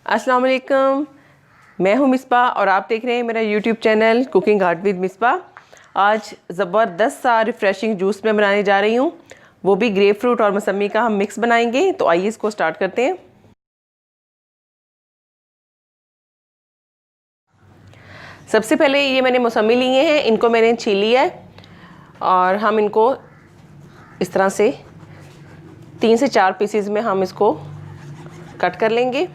अस्सलाम वालेकुम, मैं हूँ मिसबा और आप देख रहे हैं मेरा YouTube channel cooking art with Misbah. आज ज़बरदस्त सा रिफ़्रेशिंग जूस मैं बनाने जा रही हूँ, वो भी ग्रेप फ्रूट और मौसमी का हम मिक्स बनाएंगे। तो आइए इसको स्टार्ट करते हैं। सबसे पहले ये मैंने मौसमी लिए हैं, इनको मैंने छील लिया है और हम इनको इस तरह से 3 से 4 पीसेस में हम इसको कट कर लेंगे।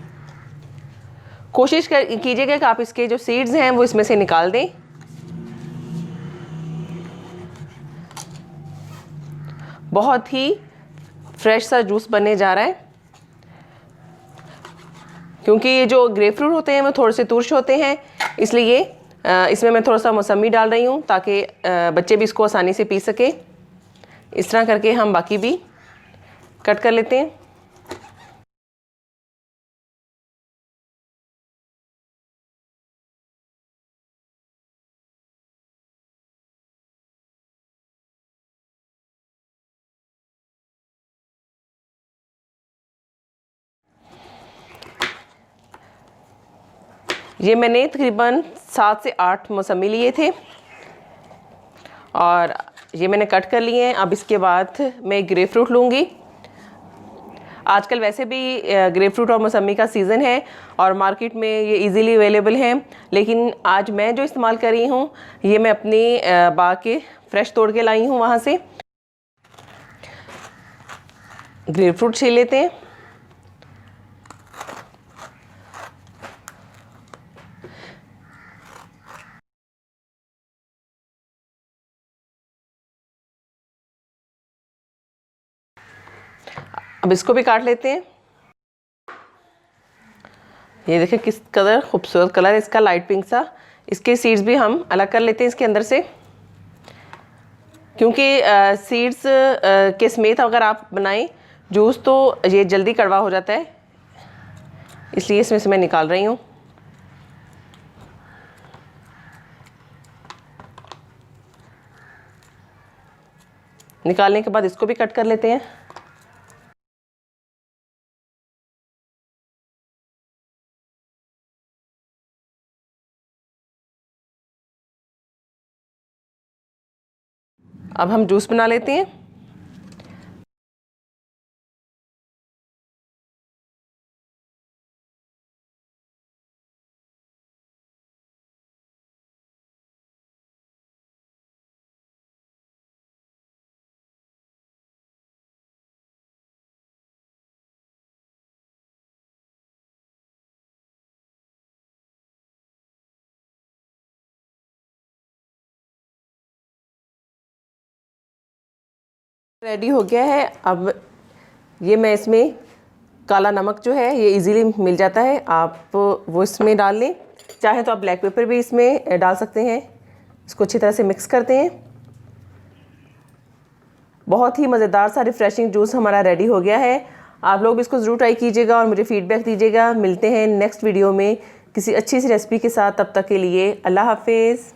कोशिश कीजिएगा कि आप इसके जो सीड्स हैं वो इसमें से निकाल दें। बहुत ही फ्रेश सा जूस बनने जा रहा है, क्योंकि ये जो ग्रेप फ्रूट होते हैं वो थोड़े से तुर्श होते हैं, इसलिए इसमें मैं थोड़ा सा मौसमी डाल रही हूँ ताकि बच्चे भी इसको आसानी से पी सके। इस तरह करके हम बाकी भी कट कर लेते हैं। ये मैंने तकरीबन 7 से 8 मौसमी लिए थे और ये मैंने कट कर लिए हैं। अब इसके बाद मैं ग्रेप फ्रूट लूँगी। आजकल वैसे भी ग्रेप फ्रूट और मौसमी का सीज़न है और मार्केट में ये इजीली अवेलेबल हैं, लेकिन आज मैं जो इस्तेमाल कर रही हूँ ये मैं अपने बाग के फ्रेश तोड़ के लाई हूँ। वहाँ से ग्रेप फ्रूट छील लेते हैं। अब इसको भी काट लेते हैं। ये देखें किस कलर खूबसूरत कलर है इसका, लाइट पिंक सा। इसके सीड्स भी हम अलग कर लेते हैं इसके अंदर से, क्योंकि सीड्स के समेत अगर आप बनाएं जूस तो ये जल्दी कड़वा हो जाता है, इसलिए इसमें से मैं निकाल रही हूँ। निकालने के बाद इसको भी कट कर लेते हैं। अब हम जूस बना लेते हैं। रेडी हो गया है। अब ये मैं इसमें काला नमक जो है ये इजीली मिल जाता है, आप वो इसमें डाल लें। चाहे तो आप ब्लैक पेपर भी इसमें डाल सकते हैं। इसको अच्छी तरह से मिक्स करते हैं। बहुत ही मज़ेदार सा रिफ़्रेशिंग जूस हमारा रेडी हो गया है। आप लोग इसको ज़रूर ट्राई कीजिएगा और मुझे फ़ीडबैक दीजिएगा। मिलते हैं नेक्स्ट वीडियो में किसी अच्छी सी रेसिपी के साथ। तब तक के लिए अल्लाह हाफिज़।